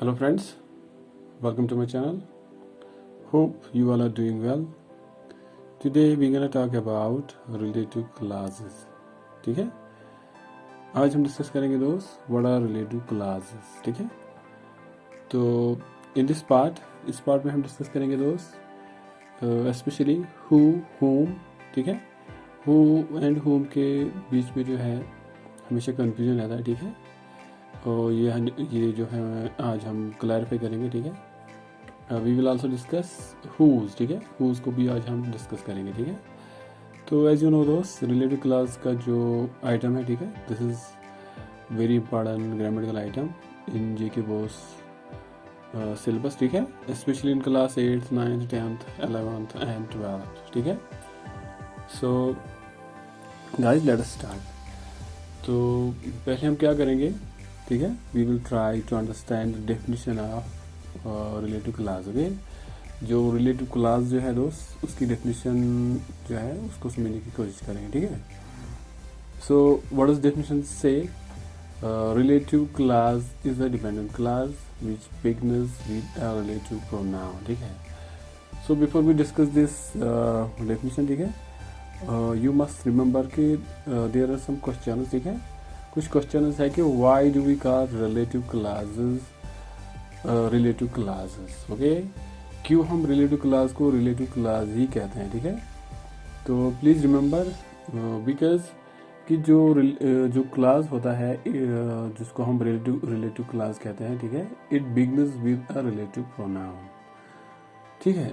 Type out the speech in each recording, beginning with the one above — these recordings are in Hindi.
Hello friends, welcome to my channel. Hope you all are doing well. Today we're gonna talk about relative classes. ठीक है, आज हम डिस्कस करेंगे दोस्त what are relative classes. ठीक है, तो इस पार्ट में हम डिस्कस करेंगे दोस्त स्पेशली who, whom. ठीक है, who and whom के बीच में जो है हमेशा कंफ्यूजन रहता है. ठीक है, और ये जो है आज हम क्लैरिफाई करेंगे. ठीक है, we will also discuss whose. ठीक है, हुज को भी आज हम डिस्कस करेंगे. ठीक है, तो एज यू नो दोस्त रिलेटिव क्लास का जो आइटम है, ठीक है, this is very important grammatical item in JK Bose syllabus. ठीक है, specially in class 8th 9th 10th 11th and 12th. ठीक है, so guys let us start. तो पहले हम क्या करेंगे, ठीक है, we will try to understand the definition of relative clause. Okay, जो रिलेटिव क्लास जो है दोस्त उसकी डेफिनेशन जो है उसको समझने की कोशिश करेंगे. ठीक है, सो व्हाट इज डेफिनेशन से relative clause is a dependent clause which begins with a relative pronoun. ठीक है, so before we discuss this definition, ठीक है, यू मस्ट रिमेंबर कि देयर आर सम क्वेश्चंस. ठीक है, कुछ क्वेश्चन है कि why do we call relative clauses relative clauses. Okay, क्यों हम रिलेटिव क्लास को रिलेटिव क्लास ही कहते हैं. ठीक है, तो प्लीज़ रिमेंबर बिकॉज कि जो क्लास होता है जिसको हम रिलेटिव क्लास कहते हैं, ठीक है, it begins with a relative pronoun. ठीक है,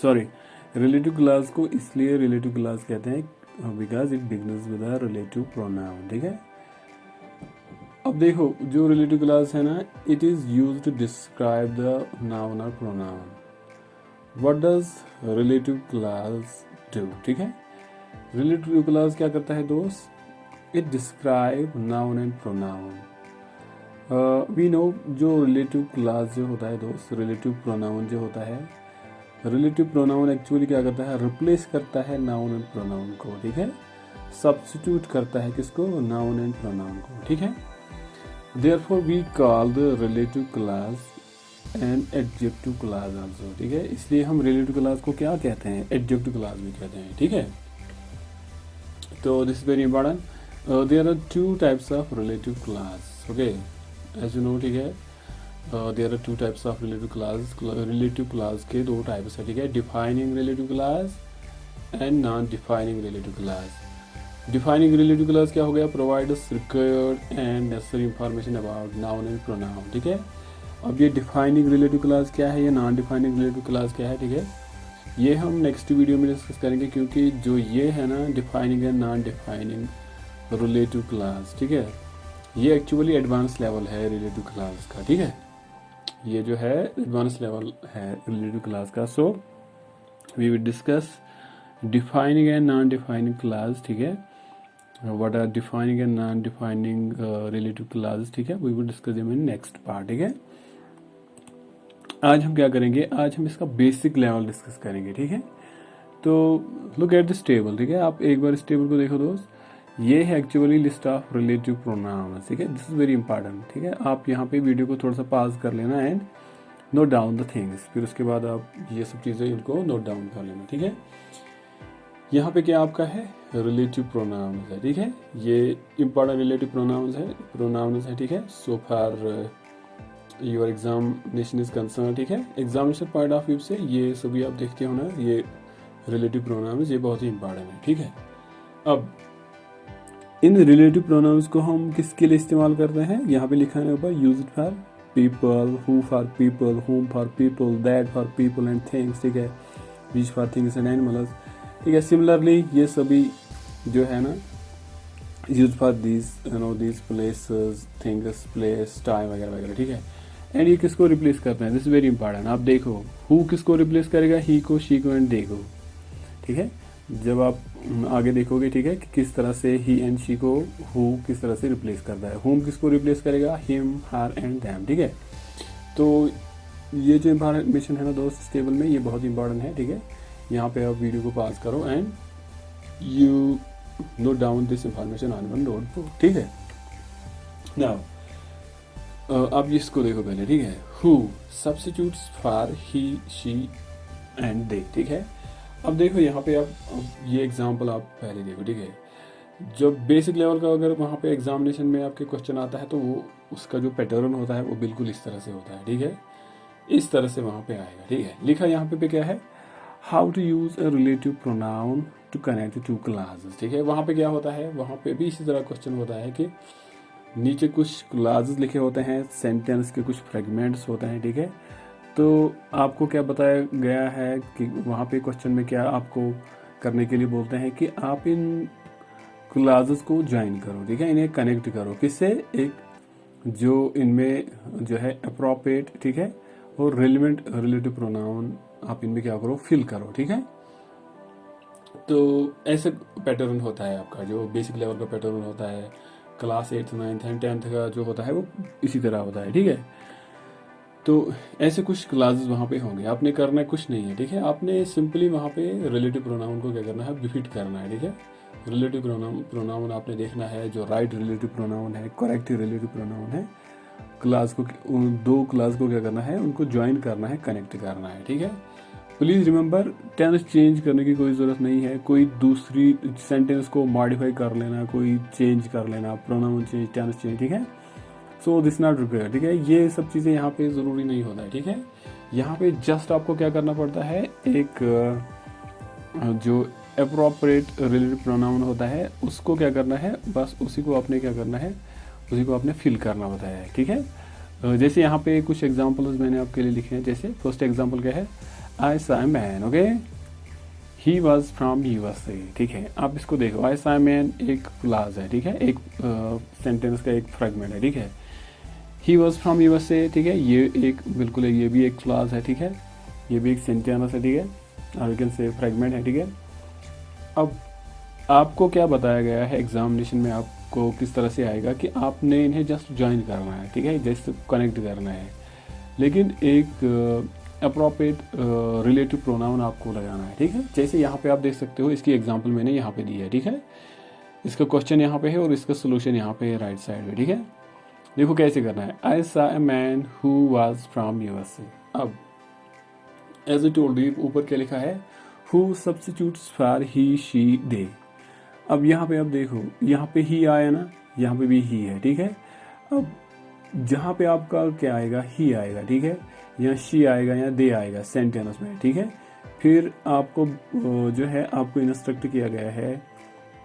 सॉरी, रिलेटिव क्लास को इसलिए रिलेटिव क्लास कहते हैं because it begins with a relative pronoun. ठीक है, अब देखो जो रिलेटिव क्लास है ना, it is used to describe the noun और pronoun. What does relative clause do. ठीक है, रिलेटिव क्लास क्या करता है दोस्त, it describe noun and pronoun. We know जो रिलेटिव क्लास जो होता है दोस्त, रिलेटिव प्रोनाउन जो होता है, रिलेटिव प्रोनाउन एक्चुअली क्या करता है, रिप्लेस करता है नाउन एंड प्रोनाउन को. ठीक है, सब्स्टिट्यूट करता है किसको, नाउन एंड प्रोनाउन को. ठीक है, therefore we call the relative clause and adjective clause also. ठीक है, इसलिए हम रिलेटिव क्लास को क्या कहते हैं, एडजेक्टिव क्लास भी कहते हैं. ठीक है, तो this is very important. There are two types of relative clause. Okay, as you know. ठीक है, there are two types of relative clause. Relative clause के दो टाइप्स है. ठीक है, defining relative clause and non defining relative clause. Defining relative clause क्या हो गया, provides required and necessary information about noun and pronoun. ठीक है, अब ये डिफाइनिंग रिलेटिव क्लास क्या है, ये नॉन डिफाइनिंग रिलेटिव क्लास क्या है. ठीक है, ये हम नेक्स्ट वीडियो में डिस्कस करेंगे, क्योंकि जो ये है ना defining and non defining relative clause, ठीक है, ये एक्चुअली एडवांस लेवल है रिलेटिव क्लास का. ठीक है, ये जो है एडवांस लेवल है रिलेटिव क्लास का. So we will discuss defining and non defining clause. ठीक है, what are defining and non defining relative clause. ठीक है, we will discuss them in next part. ठीक है, आज हम क्या करेंगे, आज हम इसका बेसिक लेवल डिस्कस करेंगे. ठीक है, तो लुक एट दिस टेबल. ठीक है, आप एक बार इस टेबल को देखो दोस्त, ये है actually list of relative pronouns. ठीक है, दिस इज वेरी इंपॉर्टेंट. ठीक है, आप यहाँ पे वीडियो को थोड़ा सा पॉज कर लेना and note down the things, फिर उसके बाद आप ये सब चीज़ें इनको नोट डाउन कर लेना. ठीक है, यहाँ पे क्या आपका है, रिलेटिव प्रोनाउंस है. ठीक है, ये इंपॉर्टेंट रिलेटिव प्रोनाउंस है. ठीक है, सो फार योर एग्जामिनेशन इज कंसर्न. ठीक है, एग्जामिनेशन पॉइंट ऑफ व्यू से ये सभी आप देखते हो ना, ये रिलेटिव प्रोनाउंस ये बहुत ही इंपॉर्टेंट है. ठीक है, अब इन रिलेटिव प्रोनाउंस को हम किसके लिए इस्तेमाल करते हैं, यहाँ पे लिखा है ऊपर, use it for people, who for people, home for people, that for people and things. ठीक है, which for things and animals. ठीक है, सिमिलरली ये सभी जो है ना use for this this places, things, place, time वगैरह वगैरह. ठीक है, एंड ये किसको रिप्लेस करते हैं, दिस इज वेरी इंपॉर्टेंट. आप देखो हु किसको रिप्लेस करेगा, ही को, शी को एंड दे को. ठीक है, जब आप आगे देखोगे, ठीक है, कि किस तरह से ही एंड शी को हु किस तरह से रिप्लेस करता है. होम किसको रिप्लेस करेगा, हिम, हर एंड देम. ठीक है, तो ये जो इंफॉर्मेशन है ना दोस्त इस टेबल में, ये बहुत इंपॉर्टेंट है. ठीक है, यहाँ पे आप वीडियो को पास करो and you note down this information on one notebook. ठीक है, नाउ अब इसको देखो पहले, ठीक है। Who substitutes for he, she and they, ठीक है। अब देखो यहाँ पे आप ये एग्जांपल आप पहले देखो, ठीक है। जब बेसिक लेवल का अगर वहाँ पे एग्जामिनेशन में आपके क्वेश्चन आता है तो वो उसका जो पैटर्न होता है वो बिल्कुल इस तरह से होता है, ठीक है। इस तरह से वहाँ पे आएगा, ठीक है। लिखा यहाँ पे क्या है, how to use a relative pronoun to connect two clauses, ठीक है। वहाँ पे क्या होता है, वहाँ पे भी इसी तरह क्वेश्चन होता है कि नीचे कुछ क्लासेस लिखे होते हैं, सेंटेंस के कुछ फ्रेगमेंट्स होते हैं, ठीक है। तो आपको क्या बताया गया है कि वहाँ पे क्वेश्चन में क्या आपको करने के लिए बोलते हैं कि आप इन क्लासेस को ज्वाइन करो, ठीक है। इन्हें कनेक्ट करो किससे, एक जो इनमें जो है अप्रोप्रिएट, ठीक है, और रेलिवेंट रिलेटिव प्रोनाउन आप इनमें क्या करो, फिल करो, ठीक है। तो ऐसे पैटर्न होता है आपका, जो बेसिक लेवल का पैटर्न होता है, class 8th 9th and 10th का जो होता है वो इसी तरह होता है, ठीक है। तो ऐसे कुछ क्लासेस वहाँ पे होंगे, आपने करना कुछ नहीं है, ठीक है। आपने सिंपली वहाँ पे रिलेटिव प्रोनाउन को क्या करना है, बिफिट करना है, ठीक है। रिलेटिव प्रोनाउन आपने देखना है, जो राइट रिलेटिव प्रोनाउन है, करेक्ट रिलेटिव प्रोनाउन है, क्लास को, उन दो क्लास को क्या करना है, उनको ज्वाइन करना है, कनेक्ट करना है, ठीक है। प्लीज़ रिमेंबर, टेंस चेंज करने की कोई ज़रूरत नहीं है, कोई दूसरी सेंटेंस को मॉडिफाई कर लेना, कोई चेंज कर लेना, प्रोनाउन चेंज, टेंस चेंज, ठीक है। सो दिस नॉट रिक्वायर्ड, ठीक है। ये सब चीज़ें यहाँ पे ज़रूरी नहीं होता है, ठीक है। यहाँ पे जस्ट आपको क्या करना पड़ता है, एक जो अप्रोप्रिएट रिलेटिव प्रोनाउन होता है उसको क्या करना है, बस उसी को आपने क्या करना है, उसी को आपने फिल करना होता है, ठीक है। जैसे यहाँ पे कुछ एग्जांपल्स मैंने आपके लिए लिखे हैं। जैसे फर्स्ट एग्जांपल क्या है, I saw a man, okay, he was from USA, ठीक है। आप इसको देखो, आई सॉ अ मैन एक क्लास है, ठीक है, एक सेंटेंस का एक फ्रेगमेंट है, ठीक है। ही वॉज फ्रॉम यूएसए, ठीक है, ये एक बिल्कुल है, ये भी एक क्लास है, ठीक है, ये भी एक सेंटेंस है, ठीक है, और यू कैन से फ्रेगमेंट है, ठीक है। अब आपको क्या बताया गया है एग्जामिनेशन में, आपको किस तरह से आएगा कि आपने इन्हें जस्ट ज्वाइन करना है, ठीक है, जस्ट कनेक्ट करना है, लेकिन एक अप्रोप्रिएट रिलेटिव प्रोनाउन आपको लगाना है, ठीक है। जैसे यहाँ पे आप देख सकते हो, इसकी एग्जांपल मैंने यहाँ पे दी है, ठीक है। इसका क्वेश्चन यहाँ पे है और इसका सोल्यूशन यहाँ पे है राइट साइड में, ठीक है। देखो कैसे करना है, I saw a man who was from USA. अब एज आई टोल्ड यू, ऊपर क्या लिखा है, who substitutes for he, she, they. अब यहाँ पे आप देखो, यहाँ पे ही आया ना, यहाँ पे भी ही है, ठीक है। अब जहाँ पे आपका क्या आएगा, ही आएगा, ठीक है, या शी आएगा या दे आएगा सेंटेंस में, ठीक है। फिर आपको जो है आपको इंस्ट्रक्ट किया गया है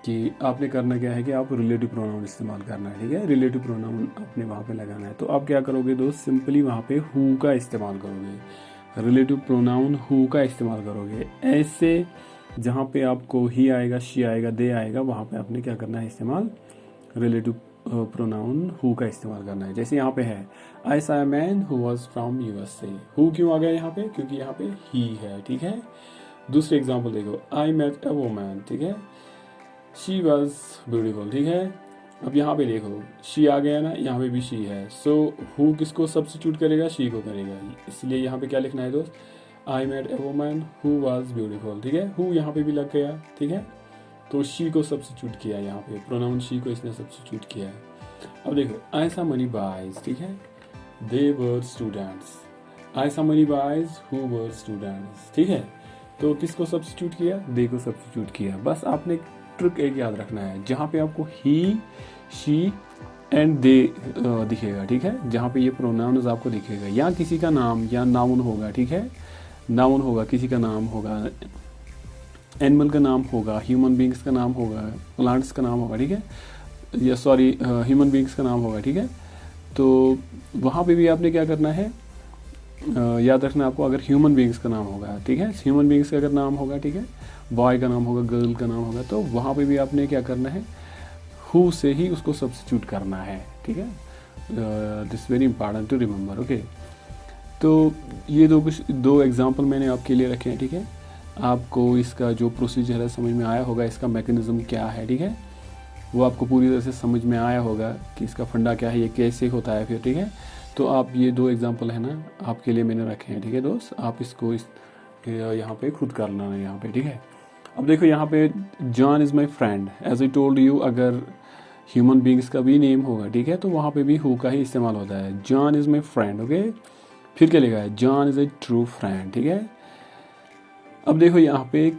कि आपने करना क्या है कि आप रिलेटिव प्रोनाउन इस्तेमाल करना है, ठीक है। रिलेटिव प्रोनाउन आपने वहाँ पे लगाना है। तो आप क्या करोगे दोस्त, सिंपली वहाँ पे हु का इस्तेमाल करोगे, रिलेटिव प्रोनाउन हु का इस्तेमाल करोगे। ऐसे जहाँ पे आपको ही आएगा, शी आएगा, दे आएगा, वहाँ पे आपने क्या करना है, इस्तेमाल रिलेटिव प्रोनाउन हु का इस्तेमाल करना है। जैसे यहाँ पे है, I saw a man who was from USA. Who क्यों आ गया यहाँ पे, क्योंकि यहाँ पे ही है, ठीक है। दूसरे एग्जांपल देखो, आई मेट अ वुमन, ठीक है, शी वॉज ब्यूटीफुल, ठीक है। अब यहाँ पे देखो, शी आ गया ना, यहाँ पे भी शी है। सो हु किसको सब्स्टिट्यूट करेगा, शी को करेगा, इसलिए यहाँ पे क्या लिखना है दोस्त, I met a woman who was beautiful, ठीक है। हु यहाँ पे भी लग गया, ठीक है। तो शी को सब्स्टिट्यूट किया, यहाँ पे प्रोनाउन शी को इसने सब्स्टिट्यूट किया है। अब देखो, आई सॉ मेनी बॉयज, ठीक है, they were students. I saw many boys who were students, ठीक है। तो किसको सब्स्टिट्यूट किया, दे को सब्स्टिट्यूट किया। बस आपने ट्रिक एक याद रखना है, जहाँ पे आपको ही, शी एंड दे दिखेगा, ठीक है, जहाँ पे ये प्रोनाउन्स आपको दिखेगा, या किसी का नाम या नाउन होगा, ठीक है, नाउन होगा, किसी का नाम होगा, एनिमल का नाम होगा, ह्यूमन बींग्स का नाम होगा, प्लांट्स का नाम होगा, ठीक है, या सॉरी ह्यूमन बींग्स का नाम होगा, ठीक है। तो वहाँ पे भी आपने क्या करना है, याद रखना आपको, अगर ह्यूमन बींग्स का नाम होगा, ठीक है, ह्यूमन बींग्स का अगर नाम होगा, ठीक है, बॉय का नाम होगा, गर्ल का नाम होगा, तो वहाँ पे भी आपने क्या करना है, हु से ही उसको सब्स्टिट्यूट करना है, ठीक है। This very important to remember, okay. तो ये दो एग्जांपल मैंने आपके लिए रखे हैं, ठीक है। आपको इसका जो प्रोसीजर है समझ में आया होगा, इसका मैकेनिज्म क्या है, ठीक है, वो आपको पूरी तरह से समझ में आया होगा कि इसका फंडा क्या है, ये कैसे होता है फिर, ठीक है। तो आप ये दो एग्जांपल है ना, आपके लिए मैंने रखे हैं, ठीक है दोस्त, आप इसको यहाँ पे खुद कर लेना यहाँ पे, ठीक है। अब देखो यहाँ पे, John is my friend, as I told you, अगर ह्यूमन बींग्स का भी नेम होगा, ठीक है, तो वहाँ पे भी हु का ही इस्तेमाल होता है। John is my friend, okay. फिर क्या लिखा है, John is a true friend, ठीक है। अब देखो यहाँ पे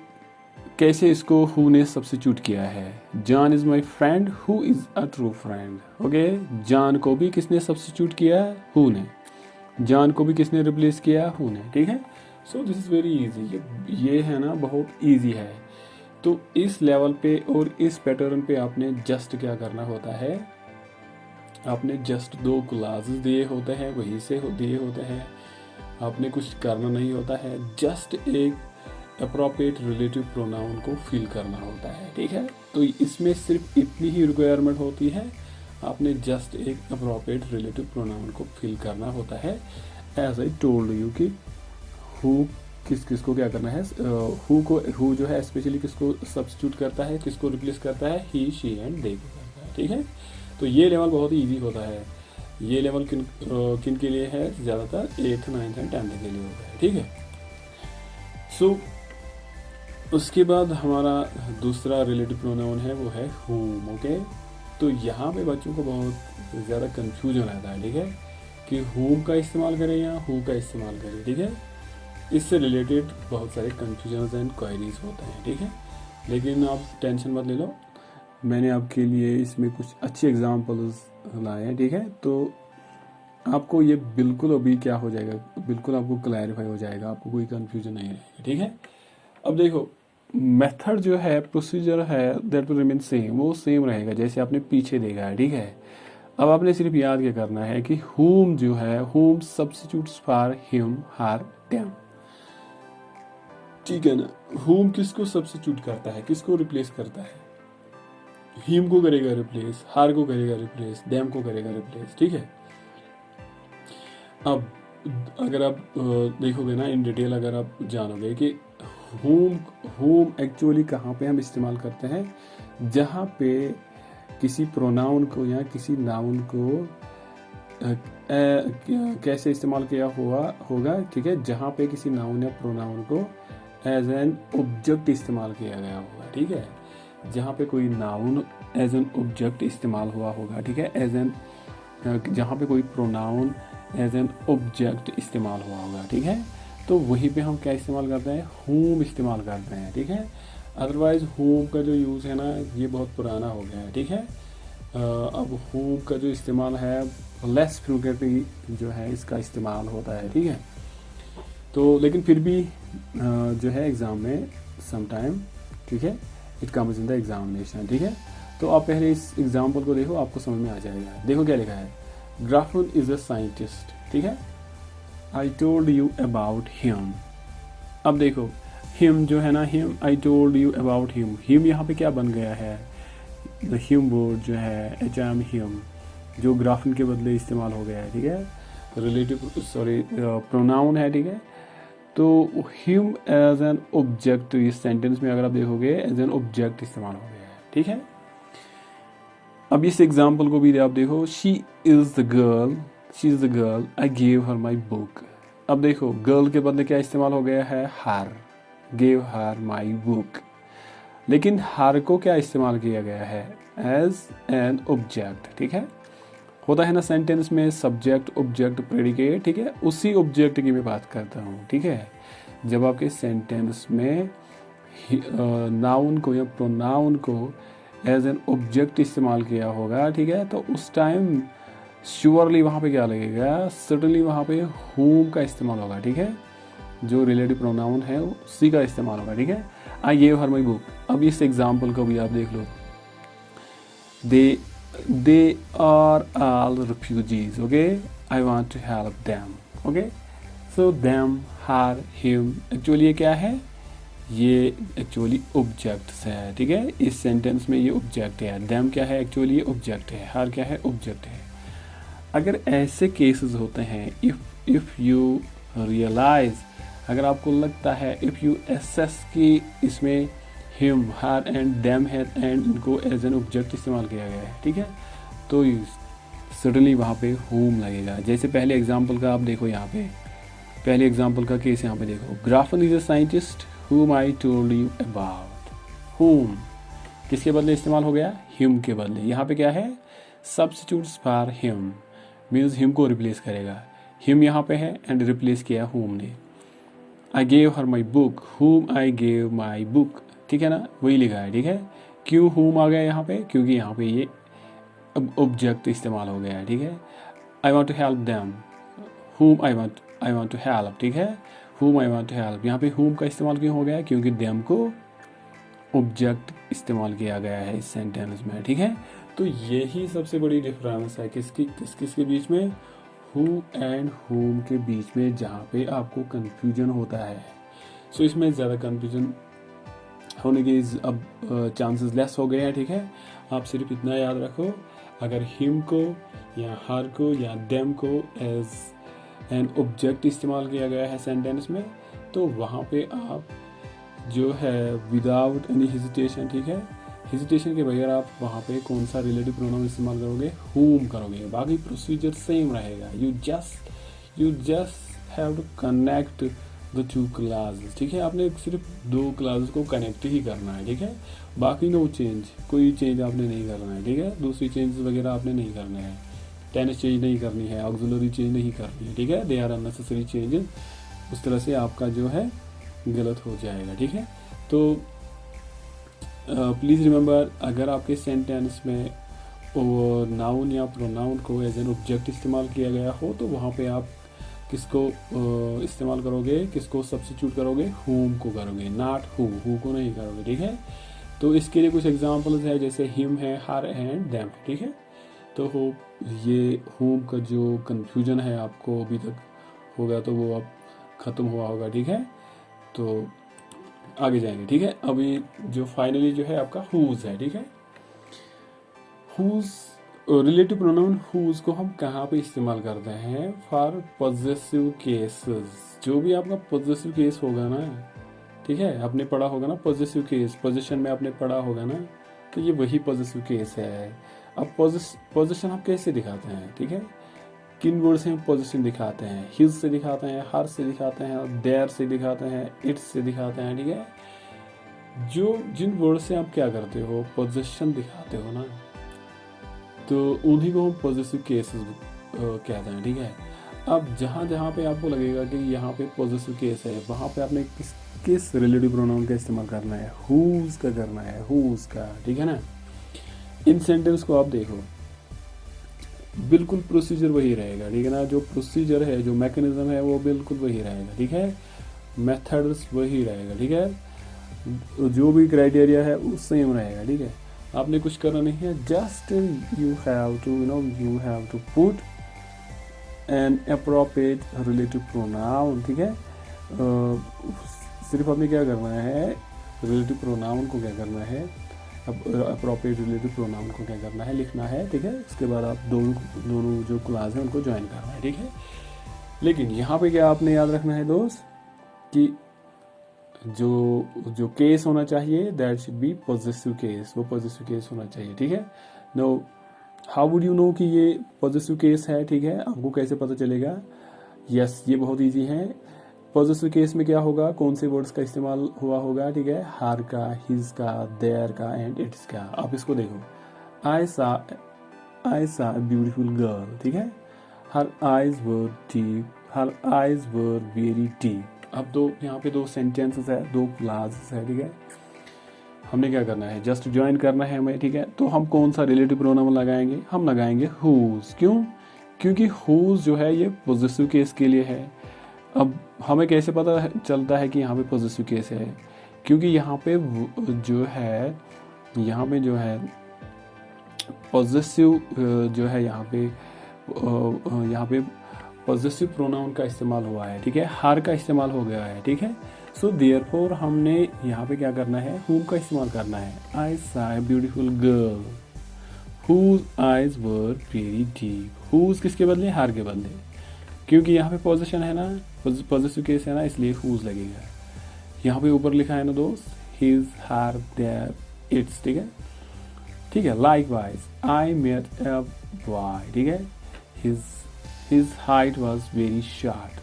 कैसे इसको हु ने सब्स्टिट्यूट किया है, John is my friend who is a true friend, okay. John को भी किसने सब्स्टिट्यूट किया, हु ने। जॉन को भी किसने रिप्लेस किया, हु ने, ठीक है। So this is very easy, ये है ना बहुत इजी है। तो इस लेवल पे और इस पैटर्न पे आपने जस्ट क्या करना होता है, आपने जस्ट 2 क्लासेस दिए होते हैं, वहीं से दिए होते हैं, आपने कुछ करना नहीं होता है, जस्ट एक अप्रोप्रिएट रिलेटिव प्रोनाउन को फिल करना होता है, ठीक है। तो इसमें सिर्फ इतनी ही रिक्वायरमेंट होती है, आपने जस्ट एक अप्रोप्रिएट रिलेटिव प्रोनाउन को फिल करना होता है। एज आई टोल्ड यू कि हु किस को क्या करना है, हु जो है स्पेशली किसको सब्स्टिट्यूट करता है, किसको रिप्लेस करता है, ही शी एंड दे को करता है, ठीक है। तो ये लेवल बहुत ही ईजी होता है। ये लेवल किन के लिए है, ज़्यादातर 8th 9th एंड 10th के लिए होता है, ठीक है। सो उसके बाद हमारा दूसरा रिलेटिव प्रोनाउन है, वो है whom, ओके। तो यहाँ पे बच्चों को बहुत ज़्यादा कन्फ्यूजन रहता है, ठीक है, कि whom का इस्तेमाल करें या who का इस्तेमाल करें, ठीक है। इससे रिलेटेड बहुत सारे कन्फ्यूजन एंड क्वेरीज होते हैं, ठीक है। लेकिन आप टेंशन मत ले लो, मैंने आपके लिए इसमें कुछ अच्छे एग्जांपल्स लाए हैं, ठीक है। तो आपको ये बिल्कुल अभी क्या हो जाएगा, बिल्कुल आपको क्लैरिफाई हो जाएगा, आपको कोई कन्फ्यूजन नहीं रहेगा, ठीक है। अब देखो मेथड जो है, प्रोसीजर है, दैट विल रिमेन सेम, वो सेम रहेगा जैसे आपने पीछे देखा है, ठीक है। अब आपने सिर्फ याद क्या करना है कि whom जो है, whom substitutes for him, her, them, ठीक है ना। whom किसको सब्स्टिट्यूट करता है, किसको रिप्लेस करता है, him को करेगा रिप्लेस, her को करेगा रिप्लेस, them को करेगा रिप्लेस, ठीक है। अब अगर आप देखोगे ना इन डिटेल, अगर आप जानोगे कि whom एक्चुअली कहाँ पे हम इस्तेमाल करते हैं, जहाँ पे किसी प्रोनाउन को या किसी नाउन को कैसे इस्तेमाल किया होगा, ठीक है, जहाँ पे किसी नाउन या प्रोनाउन को एज एन ऑब्जेक्ट इस्तेमाल किया गया होगा, ठीक है। जहाँ पे कोई नाउन एज एन ऑब्जेक्ट इस्तेमाल हुआ होगा, ठीक है, एज एन, जहाँ पे कोई प्रोनाउन एज एन ऑब्जेक्ट इस्तेमाल हुआ होगा, ठीक है, तो वहीं पे हम क्या इस्तेमाल करते हैं, whom इस्तेमाल करते हैं, ठीक है। अदरवाइज whom का जो यूज़ है ना, ये बहुत पुराना हो गया है, ठीक है। अब whom का जो इस्तेमाल है, लेस फ्रीक्वेंटली जो है इसका इस्तेमाल होता है, ठीक है। तो लेकिन फिर भी जो है एग्ज़ाम में समटाइम, ठीक है, it comes in the examination, ठीक है। तो आप पहले इस एग्जाम्पल को देखो, आपको समझ में आ जाएगा। देखो क्या लिखा है, ग्राफन इज़ अ साइंटिस्ट, ठीक है, आई टोल्ड यू अबाउट हिम। अब देखो हिम जो है ना, him, I told you about him, him यहाँ पे क्या बन गया है, द हिम वर्ड जो है, HM हिम, जो ग्राफन के बदले इस्तेमाल हो गया है, ठीक है, रिलेटिव प्रोनाउन है, ठीक है। तो हिम एज एन ऑब्जेक्ट, इस सेंटेंस में अगर आप देखोगे एज एन ऑब्जेक्ट इस्तेमाल हो गया है, ठीक है। अब इस एग्जाम्पल को भी आप देखो, she is the girl I gave her my book. अब देखो गर्ल के बदले क्या इस्तेमाल हो गया है, हर, गेव हर माई बुक। लेकिन हर को क्या इस्तेमाल किया गया है, एज एन ऑब्जेक्ट, ठीक है। होता है ना सेंटेंस में सब्जेक्ट, ऑब्जेक्ट, प्रेडिकेट, ठीक है, उसी ऑब्जेक्ट की मैं बात करता हूँ, ठीक है। जब आपके सेंटेंस में नाउन को या प्रोनाउन को एज एन ऑब्जेक्ट इस्तेमाल किया होगा, ठीक है, तो उस टाइम श्योरली वहाँ पे क्या लगेगा, सर्टनली वहाँ पे whom का इस्तेमाल होगा, ठीक है, जो रिलेटिव प्रोनाउन है उसी का इस्तेमाल होगा, ठीक है। I gave her my book. अब इस एग्जाम्पल को भी आप देख लो, they are all refugees, okay, I want to help them, okay. So them, her, him, actually ये क्या है, ये एक्चुअली ऑब्जेक्ट्स है, ठीक है। इस सेंटेंस में ये ऑब्जेक्ट है, दैम क्या है, एक्चुअली ये ऑब्जेक्ट है, हर क्या है, ऑब्जेक्ट है। अगर ऐसे केसेस होते हैं, इफ़ यू रियलाइज, अगर आपको लगता है, इफ़ यू एसेस कि इसमें हिम, हर एंड दैम है एंड इनको एज एन ऑब्जेक्ट इस्तेमाल किया गया है, ठीक है, तो सडनली वहाँ पे whom लगेगा। जैसे पहले एग्जाम्पल का आप देखो, यहाँ पे पहले एग्जाम्पल का केस यहाँ पे देखो, ग्राफन is a scientist whom I told you about, whom, किसके बदले इस्तेमाल हो गया, हिम के बदले। यहाँ पे क्या है, substitutes for him, means him को रिप्लेस करेगा। हिम यहाँ पे है एंड रिप्लेस किया हुम ने। आई गेव हर माई बुक, हुम आई गेव माई बुक, ठीक है ना, वही लिखा है, ठीक है। क्यों हुम आ गया यहाँ पे, क्योंकि यहाँ पे ये अब ऑब्जेक्ट इस्तेमाल हो गया है, ठीक है। I want to help them, whom I want to help, ठीक है। हुम आई वॉन्ट टू हेल्प, यहाँ पे हुम का इस्तेमाल क्यों हो गया, क्योंकि दैम को ऑब्जेक्ट इस्तेमाल किया गया है इस सेंटेंस में, ठीक है। तो यही सबसे बड़ी डिफरेंस है किसके बीच में, हु एंड हुम के बीच में, जहाँ पे आपको कंफ्यूजन होता है। सो इसमें ज़्यादा कंफ्यूजन होने के अब चांसेस लेस हो गए हैं, ठीक है। आप सिर्फ इतना याद रखो, अगर हिम को या हर को या देम को एज एन ऑब्जेक्ट इस्तेमाल किया गया है सेंटेंस में, तो वहाँ पे आप जो है विदाउट एनी हेजिटेशन, ठीक है, हेजिटेशन के बगैर आप वहाँ पे कौन सा रिलेटिव प्रोनाउन इस्तेमाल करोगे, हुम करोगे। बाकी प्रोसीजर सेम रहेगा, you just have to connect the two clauses, ठीक है। आपने सिर्फ दो क्लासेस को कनेक्ट ही करना है, ठीक है। बाकी नो चेंज, कोई चेंज आपने नहीं करना है, ठीक है। दूसरी चेंज वगैरह आपने नहीं करना है, टेंस चेंज नहीं करनी है, ऑक्सिलरी चेंज नहीं करनी है, ठीक है। दे आर अननेसेसरी चेंजेस, उस तरह से आपका जो है गलत हो जाएगा, ठीक है। तो प्लीज़ रिमेंबर, अगर आपके सेंटेंस में नाउन या प्रोनाउन को एज एन ऑब्जेक्ट इस्तेमाल किया गया हो, तो वहाँ पे आप किसको इस्तेमाल करोगे, किसको सब्स्टिट्यूट करोगे, हुम को करोगे, नॉट हु को नहीं करोगे, ठीक है। तो इसके लिए कुछ एग्जांपल्स है, जैसे हिम है, हर एंड देम, ठीक है। तो ये हुम का जो कंफ्यूजन है आपको अभी तक होगा, तो वो अब ख़त्म हुआ होगा, ठीक है। तो आगे जाएंगे, ठीक है। अभी जो फाइनली जो है आपका हुज है, ठीक है। हुज रिलेटिव प्रोनाउन हुज को हम कहाँ पे इस्तेमाल करते हैं, फॉर पॉजेसिव केसेस। जो भी आपका पॉजेसिव केस होगा ना, ठीक है, आपने पढ़ा होगा ना पॉजेसिव केस, पोजीशन में आपने पढ़ा होगा ना, तो ये वही पॉजेसिव केस है। अब पोजीशन आप कैसे दिखाते हैं, ठीक है, किन वर्ड से हम पोजीशन दिखाते हैं, हिज से दिखाते हैं, हर से दिखाते हैं, देयर से दिखाते हैं, इट्स से दिखाते हैं, ठीक है। जो जिन वर्ड से आप क्या करते हो, पोजीशन दिखाते हो ना, तो उन्हीं को हम पॉजिटिव केसेस कहते हैं, ठीक है। अब जहाँ जहाँ पे आपको लगेगा कि यहाँ पे पॉजिटिव केस है, वहाँ पे आपने किस रिलेटिव प्रोनाउन का इस्तेमाल करना है, हुज का करना है, हुज का, ठीक है ना। इन सेंटेंस को आप देखो, बिल्कुल प्रोसीजर वही रहेगा, ठीक है ना। जो प्रोसीजर है, जो मैकेनिज्म है, वो बिल्कुल वही रहेगा, ठीक है। मेथड्स वही रहेगा, ठीक है। जो भी क्राइटेरिया है वो सेम रहेगा, ठीक है। आपने कुछ करना नहीं है, just you have to put an appropriate relative pronoun, ठीक है। सिर्फ आपने क्या करना है, रिलेटिव प्रोनाउन को क्या करना है, अप्रोप्रिएट रिलेटिव प्रोनाउन को क्या करना है, लिखना है, ठीक है। उसके बाद आप दोनों जो क्लास है उनको ज्वाइन करना है, ठीक है। लेकिन यहाँ पे क्या आपने याद रखना है दोस्त, कि जो केस होना चाहिए, that should be possessive case, वो पॉजिटिव केस होना चाहिए, ठीक है। No, how would you know कि ये पॉजिटिव केस है, ठीक है, आपको कैसे पता चलेगा। यस, ये बहुत इजी है। पॉजिटिव केस में क्या होगा, कौन से वर्ड्स का इस्तेमाल हुआ होगा, ठीक है, हर का, हिज का, देयर का एंड इट्स का। आप इसको देखो, आई सा ब्यूटीफुल गर्ल, ठीक है, her eyes were deep, her eyes were very deep. अब यहाँ पे दो सेंटेंसेस है, दो क्लासेस है, ठीक है। हमने क्या करना है, जस्ट ज्वाइन करना है हमें, ठीक है। तो हम कौन सा रिलेटिव प्रोनाउन लगाएंगे, हम लगाएंगे हुज। क्यों, क्योंकि हुज जो है ये पॉजिटिव केस के लिए है। अब हमें कैसे पता चलता है कि यहाँ पे पॉजिटिव केस है, क्योंकि यहाँ पे जो है पॉजिटिव जो है यहाँ पे पॉजिटिव प्रोनाउन का इस्तेमाल हुआ है, ठीक है, हर का इस्तेमाल हो गया है, ठीक है। सो देयरफॉर हमने यहाँ पे क्या करना है, हुम का इस्तेमाल करना है। I saw a beautiful girl whose eyes were very deep. Whose किसके बदले, हर के बदले, क्योंकि यहाँ पे पोजीशन है ना, पॉजिटिव केस है ना, इसलिए हुज लगेगा। यहाँ पे ऊपर लिखा है ना दोस्त, हिज, हर, देयर, इट्स, ठीक है, ठीक है। Likewise I met a boy, ठीक है, his height was very short.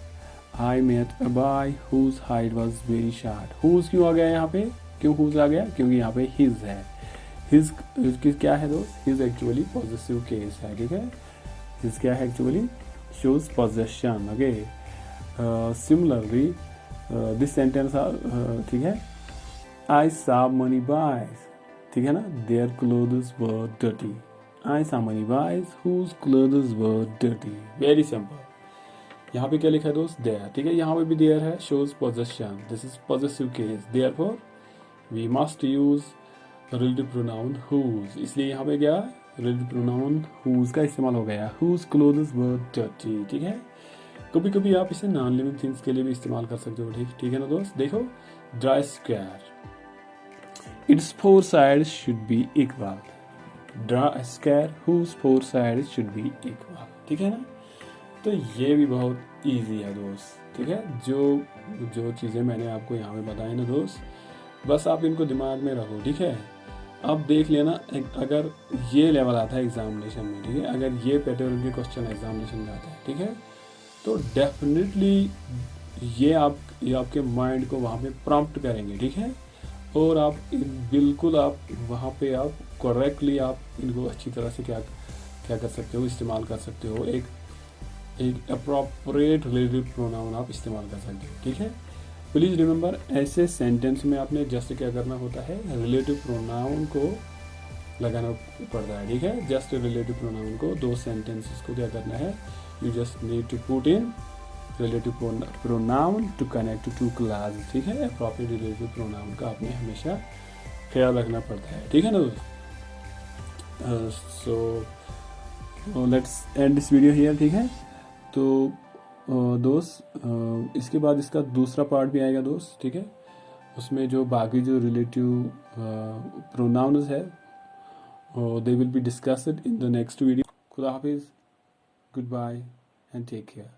I met a boy whose height was very short. Whose क्यों आ गया यहाँ पे, क्यों whose आ गया, क्योंकि यहाँ पे his है। हिज क्या है दोस्त, हिज एक्चुअली पॉजिटिव केस है, ठीक है। हिज क्या है actually, shows possession, okay. Similarly this sentence ठीक है, आई सा मनी बॉयज, ठीक है ना, their clothes were dirty. I saw many boys whose clothes were dirty, very simple. यहाँ पे क्या लिखा है दोस्त, देयर, ठीक है। यहाँ पे भी देयर है, shows possession, this is possessive case, therefore we must use relative pronoun whose, इसलिए यहाँ पे क्या रिलेटिव प्रोनाउन हुज का इस्तेमाल हो गया, हुज क्लोथ्स वर डर्टी, ठीक है। कभी कभी आप इसे नॉन लिविंग थिंग्स के लिए भी इस्तेमाल कर सकते हो, ठीक है ना दोस्त। देखो, draw square, its four sides should be equal, draw square whose four sides should be equal, ठीक है ना। तो ये भी बहुत इजी है दोस्त, ठीक है। जो चीज़ें मैंने आपको यहाँ पे बताई ना दोस्त, बस आप इनको दिमाग में रखो, ठीक है। अब देख लेना, अगर ये लेवल आता है एग्जामिनेशन में, ठीक है, अगर ये पैटर्न के क्वेश्चन एग्जामिनेशन में आता है, ठीक है, तो डेफिनेटली ये आपके माइंड को वहाँ पे प्रॉम्प्ट करेंगे, ठीक है। और आप बिल्कुल आप वहाँ पे आप करेक्टली आप इनको अच्छी तरह से क्या क्या कर सकते हो, इस्तेमाल कर सकते हो। एक अप्रोप्रिएट रिलेटिव प्रोनाउन आप इस्तेमाल कर सकते हो, ठीक है। प्लीज़ रिमेंबर, ऐसे सेंटेंस में आपने जस्ट क्या करना होता है, रिलेटिव प्रोनाउन को लगाना पड़ता है, ठीक है। जस्ट रिलेटिव प्रोनाउन को, दो सेंटेंसेस को क्या करना है, you just need to put an relative pronoun to connect two clause, ठीक है। अप्रोप्रिएट रिलेटिव प्रोनाउन का आपने हमेशा ख्याल रखना पड़ता है, ठीक है ना। So let's end this video here, ठीक है। तो दोस्त इसके बाद इसका दूसरा पार्ट भी आएगा दोस्त, ठीक है। उसमें जो बाकी जो रिलेटिव प्रोनाउंस है they will be discussed in the next video. खुदा हाफिज़, good bye and take care.